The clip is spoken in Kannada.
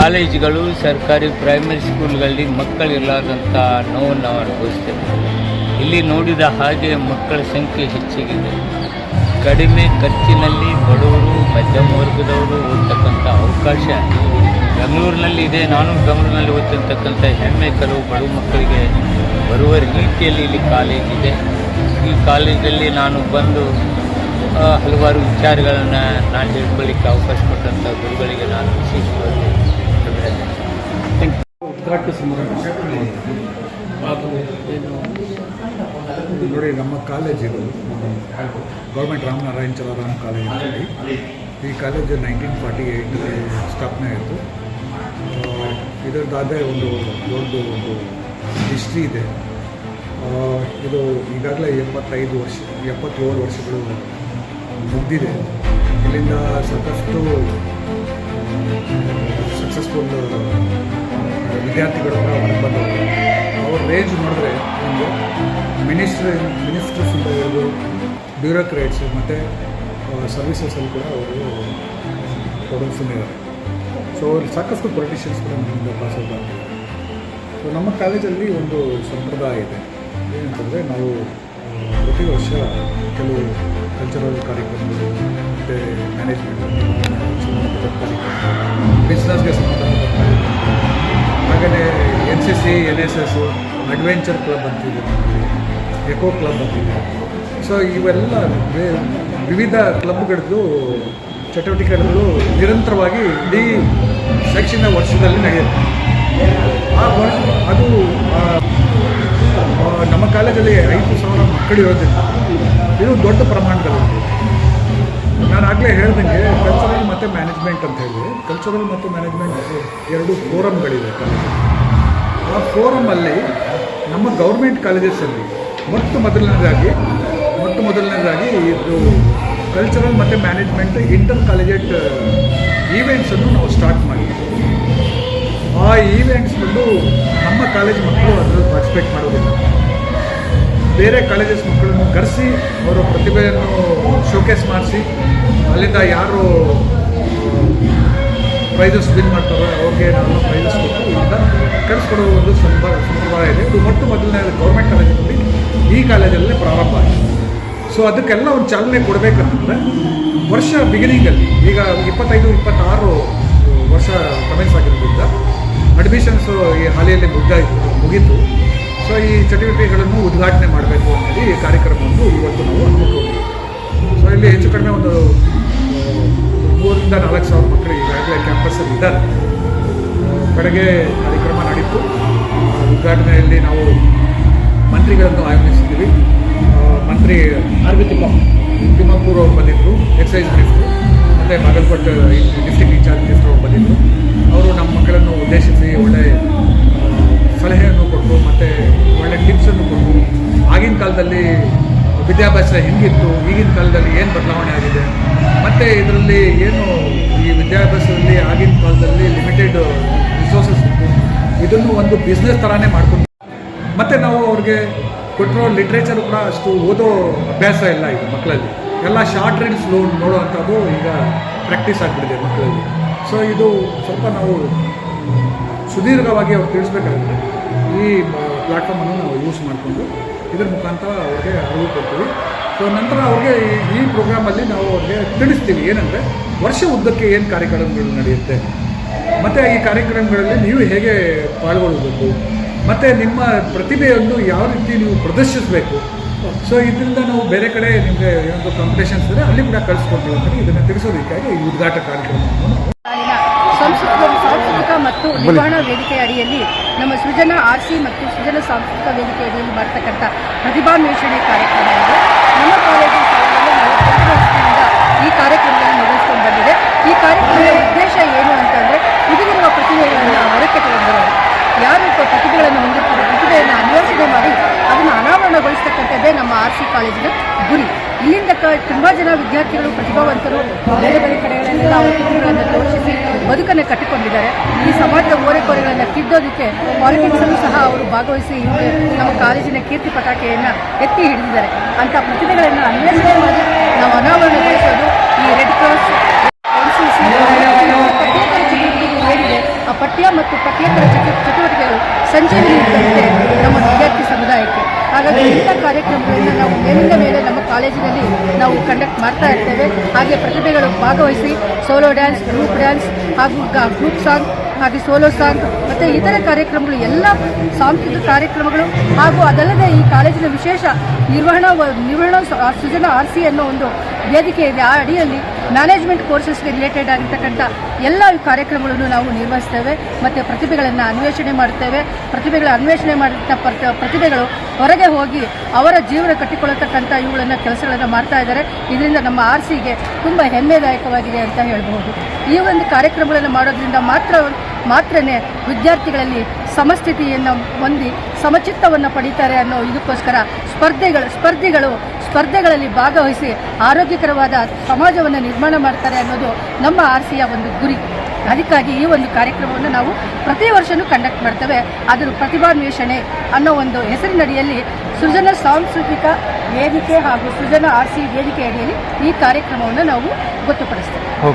ಕಾಲೇಜುಗಳು, ಸರ್ಕಾರಿ ಪ್ರೈಮರಿ ಸ್ಕೂಲ್ಗಳಲ್ಲಿ ಮಕ್ಕಳಿರಲಾದಂಥ ನೋವನ್ನು ನಾವು ಅನುಭವಿಸ್ತೇವೆ. ಇಲ್ಲಿ ನೋಡಿದ ಹಾಗೆ ಮಕ್ಕಳ ಸಂಖ್ಯೆ ಹೆಚ್ಚಿಗಿದೆ. ಕಡಿಮೆ ಖರ್ಚಿನಲ್ಲಿ ಬಡವರು, ಮಧ್ಯಮ ವರ್ಗದವರು ಓದ್ತಕ್ಕಂಥ ಅವಕಾಶ ಬೆಂಗಳೂರಿನಲ್ಲಿ ಇದೆ. ನಾನು ಬೆಂಗಳೂರಿನಲ್ಲಿ ಓದ್ತಿರ್ತಕ್ಕಂಥ ಹೆಮ್ಮೆ ಕೆಲವು ಬಡವ ಮಕ್ಕಳಿಗೆ ಬರುವ ರೀತಿಯಲ್ಲಿ ಇಲ್ಲಿ ಕಾಲೇಜ್ ಇದೆ. ಈ ಕಾಲೇಜಲ್ಲಿ ನಾನು ಬಂದು ಹಲವಾರು ವಿಚಾರಗಳನ್ನು ನಾನು ಹೇಳ್ಕೊಳ್ಳಿಕ್ಕೆ ಅವಕಾಶ ಕೊಟ್ಟಂಥ ಗುರುಗಳಿಗೆ ನಾನು ವಿಶೇಷವಾಗಿ ಉದ್ಘಾಟನಾ ಸಮಾರಂಭ ನೋಡಿ. ನಮ್ಮ ಕಾಲೇಜಿದು ಗೌರ್ಮೆಂಟ್ ರಾಮನಾರಾಯಣ ಚಲರಾಮ್ ಕಾಲೇಜ್ ಅಂತೇಳಿ. ಈ ಕಾಲೇಜು 1948 ಸ್ಥಾಪನೆ ಆಯಿತು. ಇದರದ್ದಾದ ಒಂದು ದೊಡ್ಡ ಹಿಸ್ಟ್ರಿ ಇದೆ. ಇದು ಈಗಾಗಲೇ 77 ವರ್ಷಗಳು ಮುಗಿದಿದೆ. ಇಲ್ಲಿಂದ ಸಾಕಷ್ಟು ಸಕ್ಸಸ್ಫುಲ್ ವಿದ್ಯಾರ್ಥಿಗಳು ಹೊರಗೆ ಬಂದವರು. ಅವ್ರ ರೇಂಜ್ ನೋಡಿದ್ರೆ ಒಂದು ಮಿನಿಸ್ಟರ್ಸಿಂದ ಹಿಡಿದು ಬ್ಯೂರೋಕ್ರೇಟ್ಸು ಮತ್ತು ಸರ್ವಿಸಸಲ್ಲಿ ಕೂಡ ಅವರು ತೊಡಗಿಸಿದ್ದಾರೆ. ಸೊ ಸಾಕಷ್ಟು ಪೊಲಿಟಿಷಿಯನ್ಸ್ ಕೂಡ ನಮ್ಮಿಂದ ಪಾಸ್ ಔಟ್ ಆಗ್ತಿದ್ದಾರೆ. ಸೊ ನಮ್ಮ ಕಾಲೇಜಲ್ಲಿ ಒಂದು ಸಂಪ್ರದಾಯ ಇದೆ. ಏನಂತಂದರೆ ನಾವು ಪ್ರತಿ ವರ್ಷ ಕೆಲವು ಕಲ್ಚರಲ್ ಕಾರ್ಯಕ್ರಮಗಳು ಮತ್ತು ಮ್ಯಾನೇಜ್ಮೆಂಟ್ ಸಂಬಂಧಪಟ್ಟ ಕಾರ್ಯಕ್ರಮ, ಬಿಸ್ನೆಸ್ಗೆ ಸಂಬಂಧಪಟ್ಟ ಕಾರ್ಯಕ್ರಮ, ಹಾಗೆಯೇ NCC, NSS, ಅಡ್ವೆಂಚರ್ ಕ್ಲಬ್ ಅಂತಿದೆ, ಎಕೋ ಕ್ಲಬ್ ಅಂತಿದೆ. ಸೊ ಇವೆಲ್ಲ ವಿವಿಧ ಕ್ಲಬ್ಗಳದ್ದು ಚಟುವಟಿಕೆಗಳು ನಿರಂತರವಾಗಿ ಇಡೀ ಶೈಕ್ಷಣಿಕ ವರ್ಷದಲ್ಲಿ ನಡೆಯುತ್ತೆ. ಅದು ನಮ್ಮ ಕಾಲೇಜಲ್ಲಿ 5,000 ಮಕ್ಕಳು ಇರೋದ್ರಿಂದ ಇದು ದೊಡ್ಡ ಪ್ರಮಾಣದಲ್ಲಿ. ನಾನು ಆಗಲೇ ಹೇಳ್ದಂಗೆ ಕಲ್ಚರಲ್ ಮತ್ತು ಮ್ಯಾನೇಜ್ಮೆಂಟ್ ಅಂತ ಹೇಳಿ, ಕಲ್ಚರಲ್ ಮತ್ತು ಮ್ಯಾನೇಜ್ಮೆಂಟ್ 2 ಫೋರಮ್ಗಳಿವೆ ಕಾಲೇಜಲ್ಲಿ. ಆ ಫೋರಮಲ್ಲಿ ನಮ್ಮ ಗೌರ್ಮೆಂಟ್ ಕಾಲೇಜಸಲ್ಲಿ ಮೊಟ್ಟ ಮೊದಲನೇದಾಗಿ ಇದು ಕಲ್ಚರಲ್ ಮತ್ತು ಮ್ಯಾನೇಜ್ಮೆಂಟ್ ಇಂಟರ್ ಕಾಲೇಜೆಟ್ ಈವೆಂಟ್ಸನ್ನು ನಾವು ಸ್ಟಾರ್ಟ್ ಮಾಡಿದ್ವಿ. ಆ ಈವೆಂಟ್ಸ್ ಬಂದು ನಮ್ಮ ಕಾಲೇಜ್ ಮಕ್ಕಳು ಅದರಲ್ಲಿ ಪಾರ್ಟಿಸಿಪೇಟ್ ಮಾಡೋದಿಲ್ಲ. ಬೇರೆ ಕಾಲೇಜಸ್ ಮಕ್ಕಳನ್ನು ಕರೆಸಿ ಅವರ ಪ್ರತಿಭೆಯನ್ನು ಶೋಕೇಸ್ ಮಾಡಿಸಿ ಅಲ್ಲಿಂದ ಯಾರು ಪ್ರೈಸಸ್ ವಿನ್ ಮಾಡ್ತಾರೋ ಅವ್ರಿಗೆ ನಾವು ಪ್ರೈಸಸ್ ಕೊಟ್ಟು ಇಲ್ಲಿಂದ ಕಳಿಸ್ಕೊಡೋ ಒಂದು ಸಂಪ್ರದಾಯ ಇದೆ. ಇದು ಮೊದಲನೇ ಗೌರ್ಮೆಂಟ್ ಕಾಲೇಜಿನಲ್ಲಿ ಈ ಕಾಲೇಜಲ್ಲೇ ಪ್ರಾರಂಭ ಆಗಿದೆ. ಸೊ ಅದಕ್ಕೆಲ್ಲ ಒಂದು ಚಾಲನೆ ಕೊಡಬೇಕಂತಂದರೆ ವರ್ಷ ಬಿಗಿನಿಂಗಲ್ಲಿ ಈಗ 25-26 ವರ್ಷ ಕಮೆನ್ಸ್ ಆಗಿರೋದ್ರಿಂದ ಅಡ್ಮಿಷನ್ಸು ಈ ಹಾಲಿಯಲ್ಲಿ ಮುಗೀತು. ಸೊ ಈ ಚಟುವಟಿಕೆಗಳನ್ನು ಉದ್ಘಾಟನೆ ಮಾಡಬೇಕು ಅಂತೇಳಿ ಈ ಕಾರ್ಯಕ್ರಮವನ್ನು ಇವತ್ತು ನಾವು ಹಮ್ಮಿಕೊಂಡಿದ್ದೀವಿ. ಸೊ ಇಲ್ಲಿ ಹೆಚ್ಚು ಕಡಿಮೆ ಒಂದು 3,000-4,000 ಮಕ್ಕಳು ಈಗಾಗಲೇ ಕ್ಯಾಂಪಸ್ಸಲ್ಲಿ ಇದ್ದಾರೆ. ಬೆಳಗ್ಗೆ ಕಾರ್ಯಕ್ರಮ ನಡೀತು. ಉದ್ಘಾಟನೆಯಲ್ಲಿ ನಾವು ಮಂತ್ರಿಗಳನ್ನು ಆಯೋಜಿಸಿದ್ದೀವಿ. ಮಂತ್ರಿ ಆರ್.ವಿ. ತಿಮ್ಮಾಪುರ್ ಅವರು ಬಂದಿದ್ದರು, ಎಕ್ಸೈಸ್ ಮಿನಿಸ್ಟ್ರು, ಮತ್ತು ಬಾಗಲಕೋಟೆ ಡಿಸ್ಟ್ರಿಕ್ಟ್ ಇನ್ಚಾರ್ಜ್ ಮಿನಿಸ್ಟರ್ ಅವರು ಬಂದಿದ್ದರು. ಅವರು ನಮ್ಮ ಮಕ್ಕಳನ್ನು ಉದ್ದೇಶಿಸಿ ಒಳ್ಳೆಯ ಸಲಹೆಯನ್ನು ಕೊಟ್ಟು ಮತ್ತು ಒಳ್ಳೆಯ ಟಿಪ್ಸನ್ನು ಕೊಟ್ಟು ಆಗಿನ ಕಾಲದಲ್ಲಿ ವಿದ್ಯಾಭ್ಯಾಸ ಹೆಂಗಿತ್ತು, ಈಗಿನ ಕಾಲದಲ್ಲಿ ಏನು ಬದಲಾವಣೆ ಆಗಿದೆ, ಮತ್ತು ಇದರಲ್ಲಿ ಏನು ಈ ವಿದ್ಯಾಭ್ಯಾಸದಲ್ಲಿ ಆಗಿನ ಕಾಲದಲ್ಲಿ ಲಿಮಿಟೆಡ್ ರಿಸೋರ್ಸಸ್ ಇತ್ತು, ಇದನ್ನು ಒಂದು ಬಿಸ್ನೆಸ್ ಥರನೇ ಮಾಡ್ಕೊಂಡು, ಮತ್ತು ನಾವು ಅವ್ರಿಗೆ ಕೊಟ್ಟಿರೋ ಲಿಟ್ರೇಚರ್ ಕೂಡ ಅಷ್ಟು ಓದೋ ಅಭ್ಯಾಸ ಇಲ್ಲ ಈಗ ಮಕ್ಕಳಲ್ಲಿ. ಎಲ್ಲ ಶಾರ್ಟ್ ರೀಲ್ಸ್ ನೋಡುವಂಥದ್ದು ಈಗ ಪ್ರಾಕ್ಟೀಸ್ ಆಗಿಬಿಟ್ಟಿದೆ ಮಕ್ಕಳಲ್ಲಿ. ಸೊ ಇದು ಸ್ವಲ್ಪ ನಾವು ಸುದೀರ್ಘವಾಗಿ ಅವ್ರು ತಿಳಿಸ್ಬೇಕಾಗುತ್ತೆ. ಈ ಪ್ಲ್ಯಾಟ್ಫಾರ್ಮನ್ನು ನಾವು ಯೂಸ್ ಮಾಡಿಕೊಂಡು ಇದ್ರ ಮುಖಾಂತರ ಅವ್ರಿಗೆ ಅರಿವು ಕೊಡ್ತೀವಿ. ಸೊ ನಂತರ ಅವ್ರಿಗೆ ಈ ಪ್ರೋಗ್ರಾಮಲ್ಲಿ ನಾವು ಅವ್ರಿಗೆ ತಿಳಿಸ್ತೀವಿ ಏನಂದರೆ ವರ್ಷ ಉದ್ದಕ್ಕೆ ಏನು ಕಾರ್ಯಕ್ರಮಗಳು ನಡೆಯುತ್ತೆ, ಮತ್ತು ಈ ಕಾರ್ಯಕ್ರಮಗಳಲ್ಲಿ ನೀವು ಹೇಗೆ ಪಾಲ್ಗೊಳ್ಳಬೇಕು, ಮತ್ತು ನಿಮ್ಮ ಪ್ರತಿಭೆಯನ್ನು ಯಾವ ರೀತಿ ನೀವು ಪ್ರದರ್ಶಿಸಬೇಕು. ಸೊ ಇದರಿಂದ ನಾವು ಬೇರೆ ಕಡೆ ನಿಮಗೆ ಏನೊಂದು ಕಾಂಪಿಟೇಷನ್ಸ್ ಇದೆ ಅಲ್ಲಿ ಕೂಡ ಕಳಿಸ್ಕೊಡ್ತೀವಿ ಅಂತ ಇದನ್ನು ತಿಳಿಸೋದಕ್ಕಾಗಿ ಈ ಉದ್ಘಾಟನಾ ಕಾರ್ಯಕ್ರಮವನ್ನು ಸಾಂಸ್ಕೃತಿಕ ಮತ್ತು ನಿರ್ವಹಣಾ ವೇದಿಕೆ ಅಡಿಯಲ್ಲಿ ನಮ್ಮ ಸೃಜನಾ RC ಮತ್ತು ಸೃಜನ ಸಾಂಸ್ಕೃತಿಕ ವೇದಿಕೆ ಅಡಿಯಲ್ಲಿ ಬರ್ತಕ್ಕಂಥ ಪ್ರತಿಭಾನ್ವೇಷಣೆ ಕಾರ್ಯಕ್ರಮ ಇದೆ. ನಮ್ಮ ಕಾಲೇಜು 1942 ವರ್ಷದಿಂದ ಈ ಕಾರ್ಯಕ್ರಮವನ್ನು ನಿರ್ವಹಿಸಿಕೊಂಡು ಬಂದಿದೆ. ಈ ಕಾರ್ಯಕ್ರಮದ ಉದ್ದೇಶ ಏನು ಅಂತಂದರೆ ಇದರಲ್ಲಿರುವ ಪ್ರತಿಭೆಗಳನ್ನು ಹೊರಕ್ಕೆ ತಗೊಂಡಿರೋದು, ಯಾರು ಪ್ರತಿಭೆಗಳನ್ನು ಹೊಂದಿರ್ತಾರೆ ಪ್ರತಿಭೆಯನ್ನು ಅನ್ವೇಷಣೆ ಮಾಡಿ ಅದನ್ನು ಅನಾವರಣಗೊಳಿಸ್ತಕ್ಕಂಥದ್ದೇ ನಮ್ಮ RC ಕಾಲೇಜಿನ ಗುರಿ. ಇಲ್ಲಿಂದ ತುಂಬ ಜನ ವಿದ್ಯಾರ್ಥಿಗಳು ಪ್ರತಿಭಾವಂತರು ಬೇರೆ ಬೇರೆ ಕಡೆಗಳಲ್ಲೆಲ್ಲ ಅವರ ಪ್ರತಿಭೆಗಳನ್ನು ತೋರಿಸಿ ಬದುಕನ್ನು ಕಟ್ಟಿಕೊಂಡಿದ್ದಾರೆ. ಈ ಸಮಾಜದ ಓರೆಕೋರೆಗಳನ್ನು ತಿದ್ದೋದಕ್ಕೆ ಪಾಲಿಟಿಕ್ಸಲ್ಲೂ ಸಹ ಅವರು ಭಾಗವಹಿಸಿ ನಮ್ಮ ಕಾಲೇಜಿನ ಕೀರ್ತಿ ಪತಾಕೆಯನ್ನು ಎತ್ತಿ ಹಿಡಿದಿದ್ದಾರೆ. ಅಂಥ ಪ್ರತಿಭೆಗಳನ್ನು ಅನ್ವೇಷಣೆ ಮಾಡಿ ನಾವು ಅನಾವರಣಗೊಳಿಸೋದು ಈ ರೆಡ್ ಕ್ರಾಸ್ NCC ಏನಿದೆ ಆ ಮಾಡ್ತಾ ಇರ್ತೇವೆ. ಹಾಗೆ ಪ್ರತಿಭೆಗಳು ಭಾಗವಹಿಸಿ ಸೋಲೋ ಡ್ಯಾನ್ಸ್, ಗ್ರೂಪ್ ಡ್ಯಾನ್ಸ್ ಹಾಗೂ ಗ್ರೂಪ್ ಸಾಂಗ್, ಹಾಗೆ ಸೋಲೋ ಸಾಂಗ್ ಮತ್ತು ಇತರೆ ಕಾರ್ಯಕ್ರಮಗಳು, ಎಲ್ಲ ಸಾಂಸ್ಕೃತಿಕ ಕಾರ್ಯಕ್ರಮಗಳು ಹಾಗೂ ಅದಲ್ಲದೆ ಈ ಕಾಲೇಜಿನ ವಿಶೇಷ ನಿರ್ವಹಣಾ ಸೃಜನಾ RC ಅನ್ನೋ ಒಂದು ವೇದಿಕೆ ಇದೆ. ಆ ಅಡಿಯಲ್ಲಿ ಮ್ಯಾನೇಜ್ಮೆಂಟ್ ಕೋರ್ಸಸ್ಗೆ ರಿಲೇಟೆಡ್ ಆಗಿರ್ತಕ್ಕಂಥ ಎಲ್ಲ ಕಾರ್ಯಕ್ರಮಗಳನ್ನು ನಾವು ನಿರ್ವಹಿಸ್ತೇವೆ ಮತ್ತು ಪ್ರತಿಭೆಗಳನ್ನು ಅನ್ವೇಷಣೆ ಮಾಡುತ್ತೇವೆ. ಅನ್ವೇಷಣೆ ಮಾಡಿದ ಪ್ರತಿಭೆಗಳು ಹೊರಗೆ ಹೋಗಿ ಅವರ ಜೀವನ ಕಟ್ಟಿಕೊಳ್ಳತಕ್ಕಂಥ ಇವುಗಳನ್ನು ಕೆಲಸಗಳನ್ನು ಮಾಡ್ತಾ ಇದ್ದಾರೆ. ಇದರಿಂದ ನಮ್ಮ RCಗೆ ತುಂಬ ಹೆಮ್ಮೆದಾಯಕವಾಗಿದೆ ಅಂತ ಹೇಳ್ಬೋದು. ಈ ಒಂದು ಕಾರ್ಯಕ್ರಮಗಳನ್ನು ಮಾಡೋದ್ರಿಂದ ಮಾತ್ರನೇ ವಿದ್ಯಾರ್ಥಿಗಳಲ್ಲಿ ಸಮಸ್ಥಿತಿಯನ್ನು ಹೊಂದಿ ಸಮಚಿತ್ತವನ್ನು ಪಡೀತಾರೆ ಅನ್ನೋ ಇದಕ್ಕೋಸ್ಕರ ಸ್ಪರ್ಧೆಗಳಲ್ಲಿ ಭಾಗವಹಿಸಿ ಆರೋಗ್ಯಕರವಾದ ಸಮಾಜವನ್ನು ನಿರ್ಮಾಣ ಮಾಡ್ತಾರೆ ಅನ್ನೋದು ನಮ್ಮ RCಯ ಒಂದು ಗುರಿ. ಅದಕ್ಕಾಗಿ ಈ ಒಂದು ಕಾರ್ಯಕ್ರಮವನ್ನು ನಾವು ಪ್ರತಿ ವರ್ಷವೂ ಕಂಡಕ್ಟ್ ಮಾಡ್ತೇವೆ. ಅದರ ಪ್ರತಿಭಾನ್ವೇಷಣೆ ಅನ್ನೋ ಒಂದು ಹೆಸರಿನಡಿಯಲ್ಲಿ ಸೃಜನಾ ಸಾಂಸ್ಕೃತಿಕ ವೇದಿಕೆ ಹಾಗೂ ಸೃಜನಾ RC ವೇದಿಕೆ ಅಡಿಯಲ್ಲಿ ಈ ಕಾರ್ಯಕ್ರಮವನ್ನು ನಾವು ಗೊತ್ತುಪಡಿಸ್ತೇವೆ.